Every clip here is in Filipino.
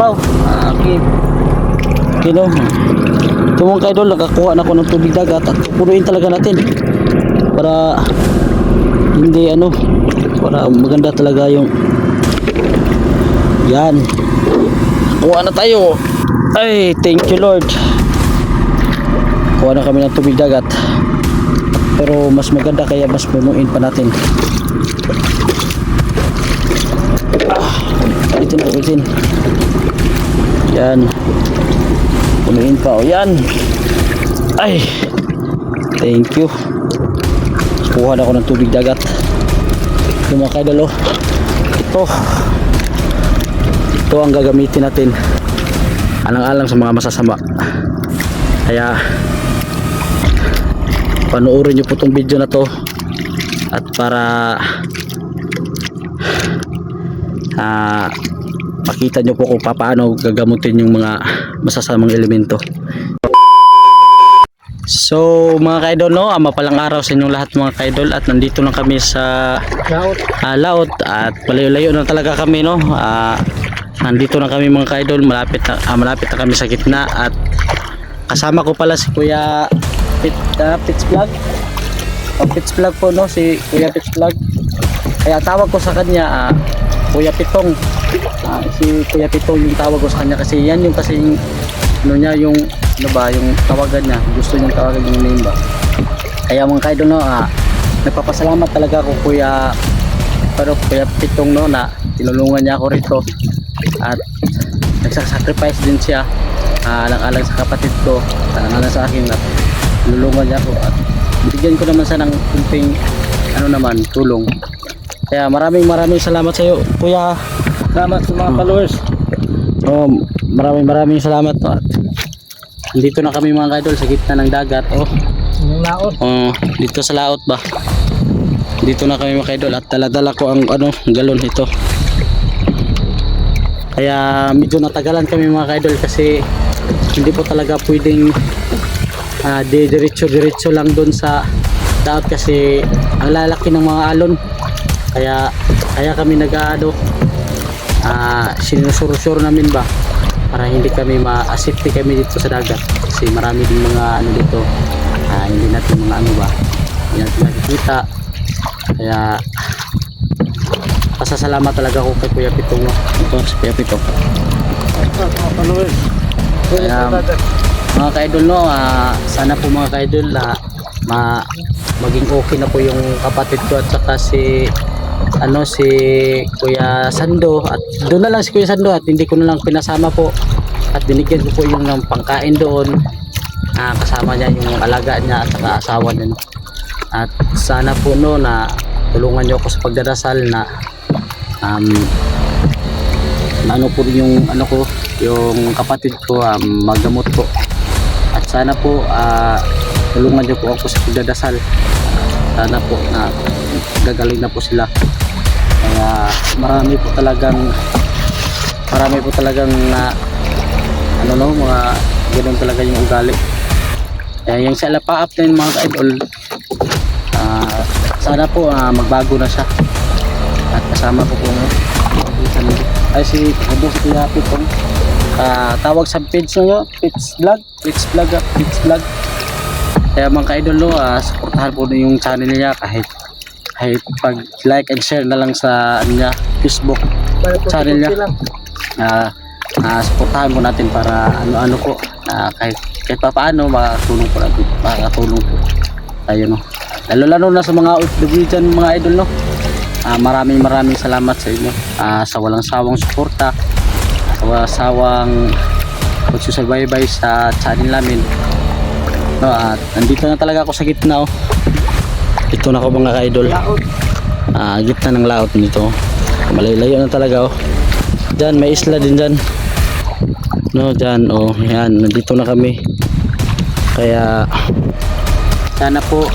Wow, okay. Okay no. Ito mga kaidol, nakakuha na ako ng tubig dagat at pupunuin talaga natin para hindi para maganda talaga yung yan. Kuha na tayo. Ay, thank you Lord. Kuha na kami ng tubig dagat, pero mas maganda kaya mas punuin pa natin. Ulitin. Yan. Punuin pa. O yan. Ay. Thank you. Kuha na ako ng tubig dagat. Yung mga kaidol, ito ang gagamitin natin alang-alang sa mga masasama. Kaya panoorin nyo po itong video na to at para pakita nyo po kung paano gagamutin yung mga masasamang elemento. So mga kaidol, mapalang araw sa inyong lahat mga kaidol, at nandito lang kami sa laot at malayo-layo na talaga kami, nandito na kami mga kaidol, malapit na kami sa gitna, at kasama ko pala si Kuya Pits Vlog. Pits Vlog po, si Kuya Pits Vlog, kaya tawag ko sa kanya Kuya Pitong. Si Kuya Pitong yung tawag ko sa kanya kasi yan yung yung tawagan niya, gusto niyang tawagan yung name ba. Kaya mga kaidol, nagpapasalamat talaga ako Kuya Pitong na tinulungan niya ako rito at nagsasacrifice din siya alang-alang sa kapatid ko, alang-alang sa akin, at tinulungan niya ako at bigyan ko naman siya ng kunting tulong. Kaya maraming salamat sa iyo Kuya. Salamat sa mga followers. Maraming salamat. Dito na kami mga kaidol sa gitna ng dagat. Yung laot. Dito sa laot ba? Dito na kami mga kaidol at dala-dala ko ang galon ito. Kaya medyo natagalan kami mga kaidol kasi hindi po talaga pwedeng diretso lang doon sa daot kasi ang lalaki ng mga alon. Kaya kami sinusurusur namin ba para hindi kami ma-safety kami dito sa dagat kasi marami din mga dito, hindi natin mga hindi natin nakikita. Kaya pasasalamat talaga ako kay Kuya Pitong, ito si Kuya Pitong. Kaya mga kaidol, sana po mga kaidol maging okay na po yung kapatid ko at saka si Kuya Sando, at doon na lang si Kuya Sando at hindi ko na lang pinasama po at binigyan ko po yung ng pangkain doon, kasama niya yung alaga niya at saka asawa niya, at sana po na tulungan niyo ako sa pagdarasal na po yung yung kapatid ko magamot po, at sana po tulungan niyo po ako sa pagdadasal. Sana po na gagaling na po sila. Kaya marami po talagang mga ganoon talaga yung ugali. Kaya yung sa alapaap na yung mga kaidol, sana po magbago na siya. At kasama ko po ay si Kuya Pitong, tawag sa page nyo, Pits Vlog. Kaya mga kaidol, supportahan po yung channel niya kahit pag like and share na lang sa Facebook channel niya. Supportahan po natin para po, kahit paano makatulong po tayo, lalo na sa mga OFW dyan mga idol, maraming salamat sa inyo, sa walang sawang suporta, sa walang sawang pagsusubaybay sa channel namin. At nandito na talaga ako sa gitna. Ito na ako mga ka-idol, gitna ng laot nito, malayo na talaga. Diyan may isla din dyan, dyan, yan, nandito na kami. Kaya sana po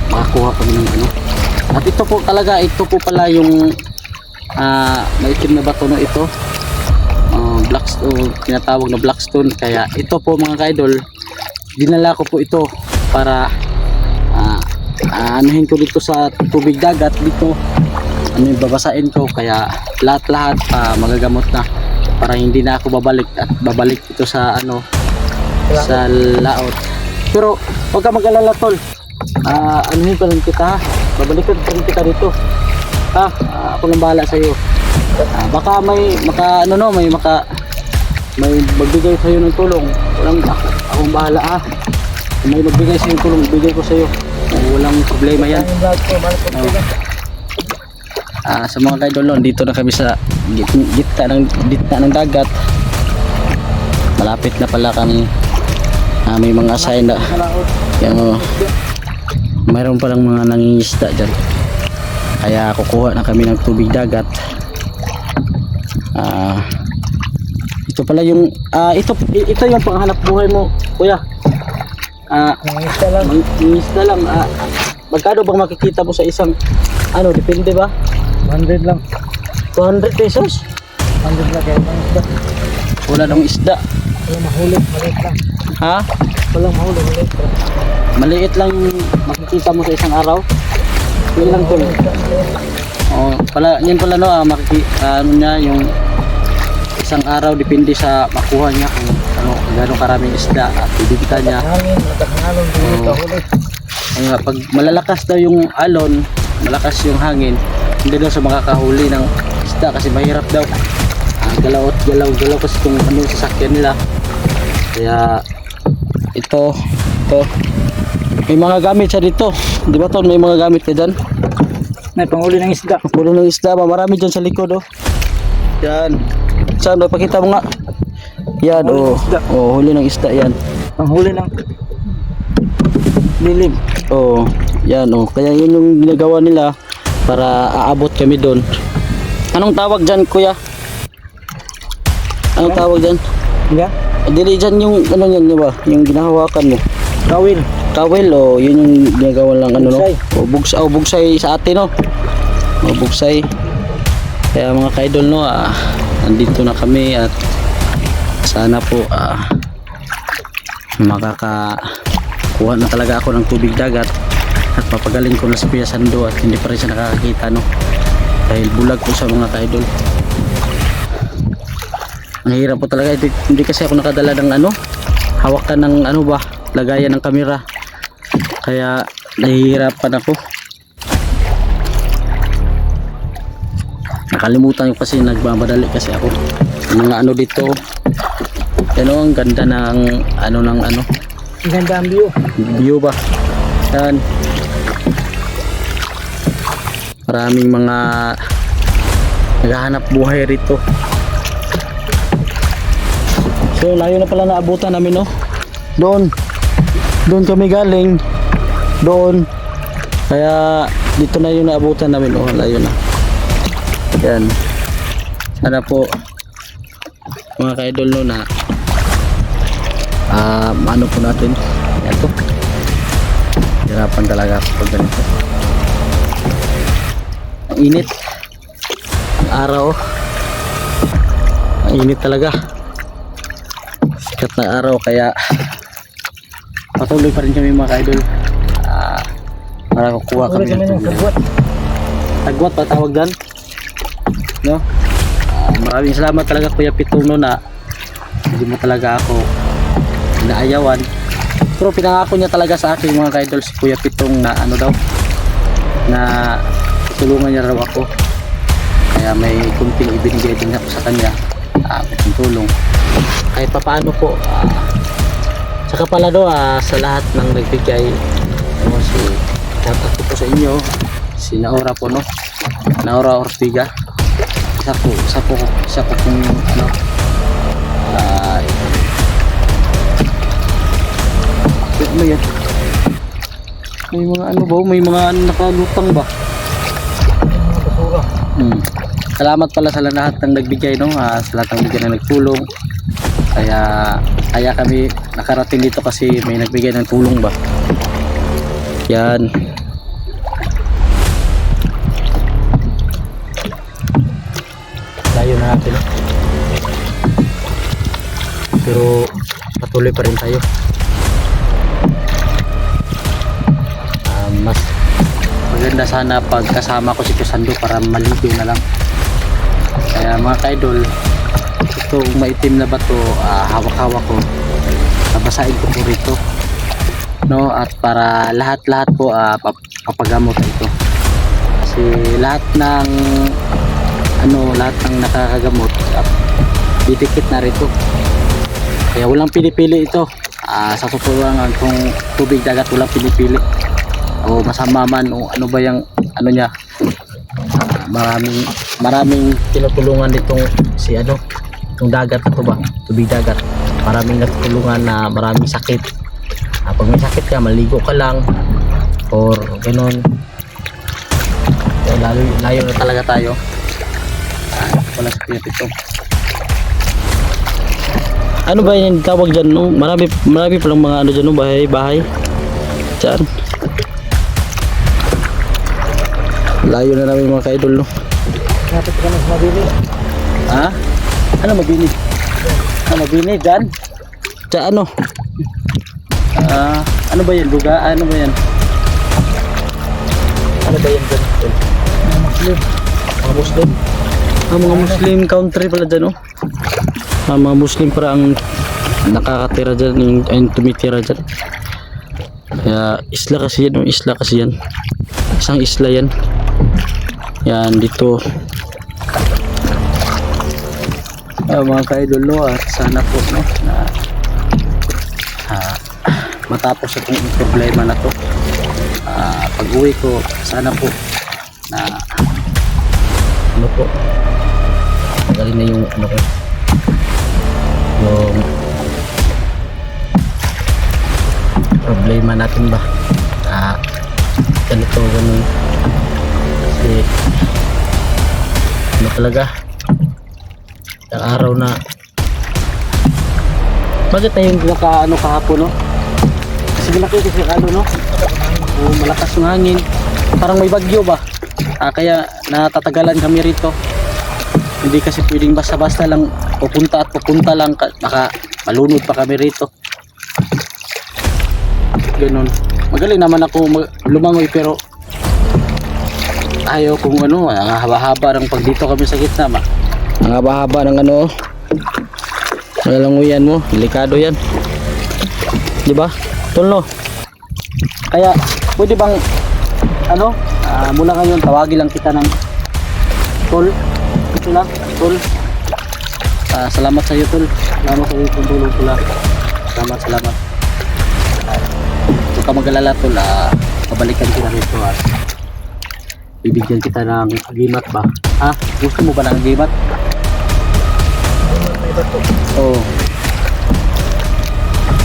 makakuha kami ng at ito po pala yung maitim na bato ito, blackstone, tinatawag na blackstone. Kaya ito po mga ka-idol, dinala ko po ito para anuhin ko dito sa tubig dagat dito ano yung babasain ko, kaya lahat-lahat magagamot na para hindi na ako babalik at babalik ito sa ano, sa laot. Pero huwag ka mag-alala tol, anuhin pa rin kita ha, babalikan pa rin kita dito ha. Ako lang bahala sa iyo. Baka may magbigay sa iyo ng tulong, walang akong bahala ha. Kung may magbigay sa iyo ng tulong, ibigay ko sa iyo, walang problema yan. Sa mga kaidol, dito na kami sa gitna ng dagat. Malapit na pala kami. May mga sign na mayroon palang mga nangingisda dyan, kaya kukuha na kami ng tubig dagat. Ito pala yung ito yung panghanap buhay mo kuya. Mangingisda lang. Magkano bang makikita mo sa isang ano, depende ba? 100 lang. 200 pesos? 100 lang kaya ng isda. Wala nang isda. Walang mahuli, maliit lang. Ha? Walang mahuli, maliit lang. Maliit lang makikita mo sa isang araw. Yun lang tol. Yan pala no, ano niya, yung isang araw depende sa makuha niya kung gano'ng karaming isda at bibigyan niya. Malakas ng alon, hindi kahuli. Pag malalakas daw yung alon, malakas yung hangin, hindi daw sa makakahuli ng isda kasi mahirap daw. Galaw kasi kung ano yung sasakyan nila. Kaya ito may mga gamit siya dito, di ba tol? May mga gamit ka dyan, May panghuli ng isda. puno ng isda, marami dyan sa likod yan. Saan daw, pakita mo nga yan. Huli ng isda yan, Panghuli ng lilim. Yan kaya yun yung ginagawa nila para aabot kami doon. Anong tawag dyan kuya? Anong tawag dyan? yeah? Dili dyan yung ano yan, di ba? Yung ginahawakan mo. Kawil. Kawil yun yung ginagawa lang ano Bugsay. no? Bugsay sa atin no? Bugsay. Kaya mga kaidol no, nandito na kami at sana po makakakuha na talaga ako ng tubig dagat at papagaling ko na si Kuya Sando at hindi pa rin siya nakakakita no, dahil bulag po sa mga kaidol. Nahirap po talaga, hindi kasi ako nakadala ng ano, hawakan ng ano ba, lagayan ng kamera, kaya nahihirapan ako. Nakalimutan ko kasi, nagmamadali kasi ako. Yung mga ano dito, ang ganda ng ano. Ang ganda ang View ba? Yan. Maraming mga naghahanap buhay rito. So layo na pala naabutan namin no. Doon kami galing. Doon. Kaya dito na yung naabutan namin layo na. Yan. Sana po mga ka-idol no na ano po natin. Ito. Hirapan talaga ako pag ganito. Ang init. Ang araw. Ang init talaga. Sikat na araw kaya patuloy pa rin kami mga ka-idol para kukuha kami ng tubig. Tagwat pa tawag dyan no? Maraming salamat talaga Kuya Pitong no, na hindi mo talaga ako inaayawan, pero pinangako niya talaga sa akin mga ka-idol si Kuya Pitong na ano daw, na tulungan niya raw ako, kaya may kunting ibinigay din ako sa kanya, tulong kahit papaano po. Saka pala do sa lahat ng nagbigay si shoutout po sa inyo, si Naora po no, Naora Ortiga, isa po kung ano ano yan, may mga ano ba, may mga nakalutang ba. Salamat pala sa lahat ng nagbigay no, sa lahat ng nagbigay na nagtulong, kaya kami nakarating dito kasi may nagbigay ng tulong ba. Yan. Layo na natin pero patuloy pa rin tayo. Mas maganda sana pag kasama ko si Kusando para maligo na lang. Kaya mga ka-idol, itong maitim na bato, hawak-hawak ko, babasahin ko po rito, no, at para lahat-lahat po papagamot ito. Kasi lahat ng nakakagamot didikit na rito. Kaya walang pinipili ito. Sa totoo lang, kung tubig dagat walang pinipili o masama man o ano ba yung ano niya. Maraming tinutulungan nitong itong dagat na to ba, tubig dagat. Maraming natutulungan na maraming sakit. Pag may sakit ka, maligo ka lang or ganun. Layo na talaga tayo. Wala sakit ito. Ano ba yung tawag dyan, no? Marami palang mga ano dyan, no? Bahay dyan. Layo na namin mga ka-idol, no? Kapit ka na sa mabili. Ha? Ano mabini? Mabini dyan? Dyan ano? Ano ba yan? Luga? Ano ba yan? Ano ba yan dyan? Mga Muslim. Mga Muslim? Mga Muslim country pala dyan, no? Mga Muslim para ang nakakatira dyan, yung tumitira dyan. Kaya isla kasi yan, isla kasi yan. Isang isla yan. Yan dito. Mga ka-idol, no, at sana po, no, na matapos itong problema na to. Pag uwi ko, sana po na ano po, magaling na yung ano ko, yung problema natin ba, ganito ganun. Kasi ano talaga ang araw na, bakit na yung kahapon, no? Kasi malaki kasi no? Malakas yung hangin, parang may bagyo ba, kaya natatagalan kami rito. Hindi kasi pwedeng basta-basta lang pupunta lang, baka malunod pa kami rito. Ganun. Magaling naman ako lumangoy, pero ayaw kung ang haba-haba ng pag dito kami sa gitna, ang haba-haba ng languyan mo, delikado yan, di ba Tolno? Kaya pwede bang mula ngayon tawagin lang kita ng Tol, ito lang Tol. Salamat sa iyo, Tol. Salamat sa iyo kung tulong ko lang. Salamat. Huwag ka mag-alala, Tol. Pabalikan kita rito, bibigyan kita ng agimat ba? Gusto mo ba ng agimat? Oo.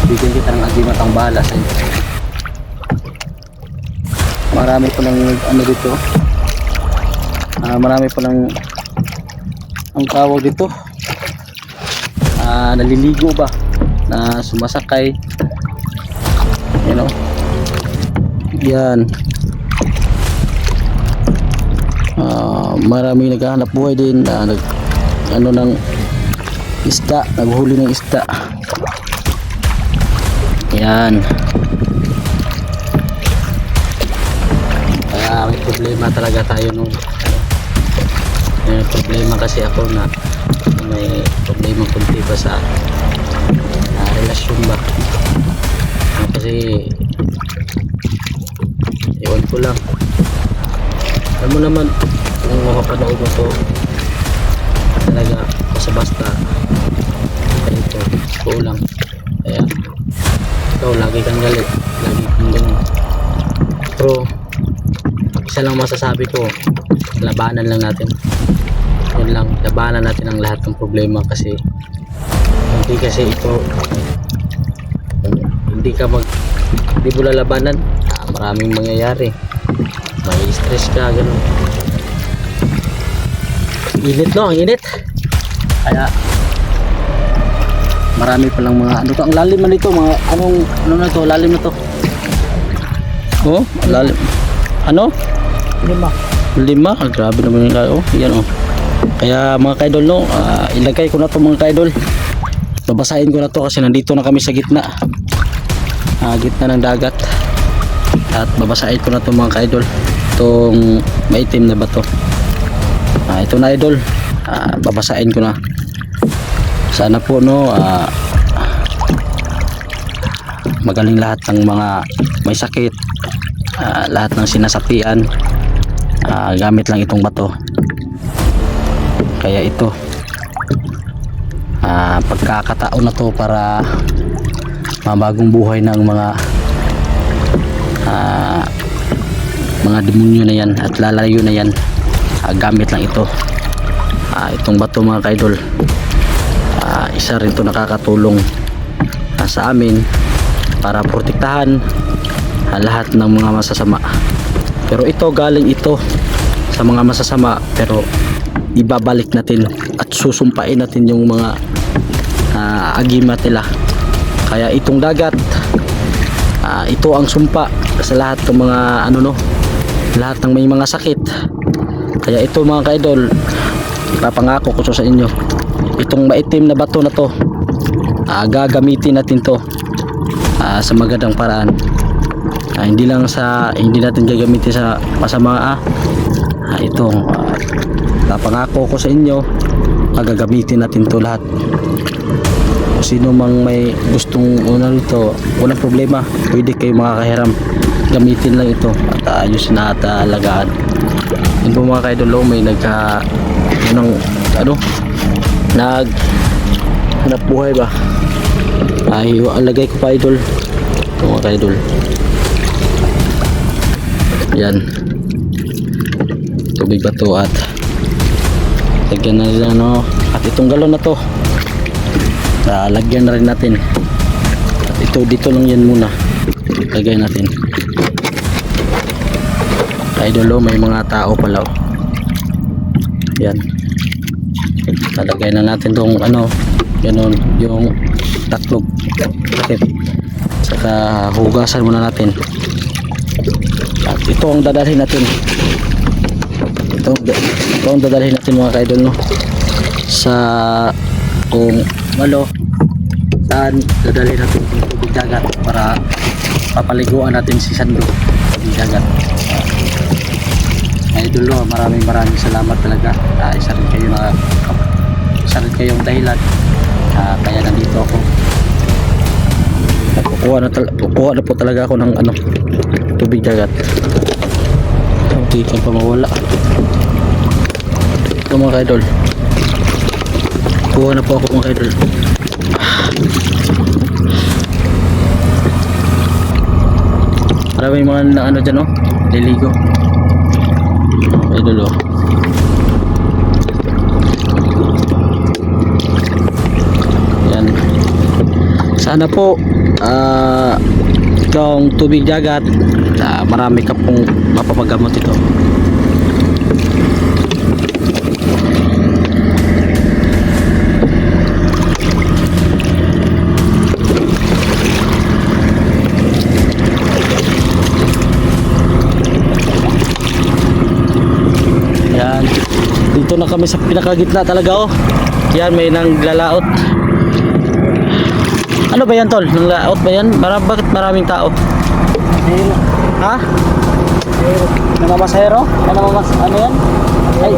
Bibigyan kita ng agimat, ang bahala sa iyo. Marami pa ng dito. Marami pa ng ang tawag dito. Naliligo ba? Na sumasakay. Yan. Maraming naghahanap buhay din na ng isda, naghuli ng isda. Yan. Kaya may problema talaga tayo may problema kasi ako na may problema kunti pa sa relasyon ba. Kasi iwan ko lang. Alam mo naman kung makapanood mo to, talaga basta-basta ganito, kulang. Kaya ikaw lagi kang galit, lagi kang ganun. Pero isa lang masasabi ko, labanan lang natin. Yun lang, labanan natin ang lahat ng problema. Kasi hindi kasi ito, hindi mo lalabanan, maraming mangyayari, may stress ka, ganun. Init, no? Ang init. Kaya marami palang mga ang lalim man ito, mga ano na to, lalim na to. Oh, lalim. 5. Grabe naman yung lalim. Yan Kaya mga kaidol, no, ilagay ko na to mga kaidol. Babasahin ko na to kasi nandito na kami sa gitna. Gitna ng dagat. At babasahin ko na to mga kaidol. itong maitim na bato. Ito na idol, babasain ko na. Sana po no, magaling lahat ng mga may sakit, lahat ng sinasapian, gamit lang itong bato. Kaya ito, pagkakataon na to para mabagong buhay ng mga demonyo na yan at lalayo na yan. Gamit lang ito, itong bato mga kaidol. Isa rin to nakakatulong sa amin para protektahan lahat ng mga masasama. Pero ito, galing ito sa mga masasama, pero ibabalik natin at susumpain natin yung mga agimat nila. Kaya itong dagat, ito ang sumpa sa lahat ng mga lahat ng may mga sakit. Kaya ito mga kaidol, papangako ko sa inyo, itong maitim na bato na to, gagamitin natin to sa magandang paraan. Hindi natin gagamitin sa masama. Ito, papangako ko sa inyo, gagamitin natin to lahat. Kung sino mang may gustong nito, walang problema, pwede kayo makakahiram. Gamitin lang ito at ayusin na at alagaan. Yun po mga kaidol, may hanap buhay ba? Alagay ko pa idol. Ito mga kaidol, yan, tubig bato at lagyan na rin at itong galon na to, lagyan na rin natin. At ito, dito lang yan muna lagay natin. Idol, may mga tao pala. Yan, talagay na natin tong ganun, yung tatlog takip, saka hugasan muna natin. At ito ang dadalhin natin, ito ang dadalhin natin mga kaidol, sa kung saan dadalhin natin yung tubig dagat para papaliguan natin si Sandro sa tubig dagat. Idol, maraming salamat talaga. Isa rin kayong dahilan kaya nandito ako. Kukuha na po talaga ako ng tubig dagat. Hindi ka pa mawala. Ito mga kaidol, kuha na po ako mga kaidol. Maraming mga dyan liligo. Idol, yan. Sana po itong tubig dagat, marami ka pong mapapagamot ito. Yan, dito na kami sa pinakagitna talaga. Yan, may nanglalaot. Ano ba yan tol? Nanglaot ba yan? Bakit maraming tao? Ha? Namamasahero? Ano yan? Ay,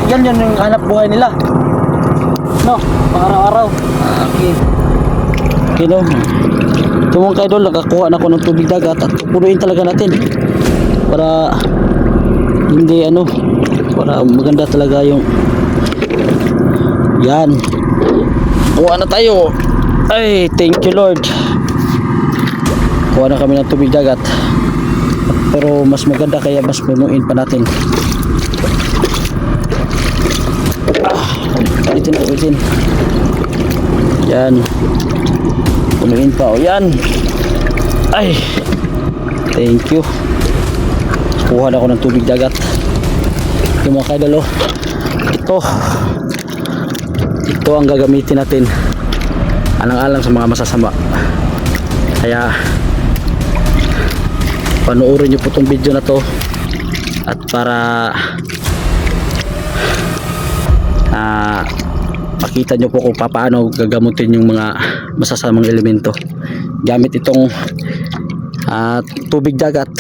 yan yung hanap buhay nila. No, pang-araw-araw. Okay. Okay, no. Ito mga kaidol, nakakuha na ako ng tubig dagat at pupunuin talaga natin para hindi para maganda talaga yung yan. Kuha na tayo. Ay, thank you Lord. Kuha na kami ng tubig dagat, pero mas maganda kaya mas punuin pa natin. Ulitin. Yan, punuin pa. Yan. Ay, thank you. Kuha na ako ng tubig dagat. Yung mga kaidol, ito ang gagamitin natin alang-alang sa mga masasama. Kaya panoorin nyo po itong video na to, at para makita nyo po kung paano gagamutin yung mga masasamang elemento gamit itong tubig dagat.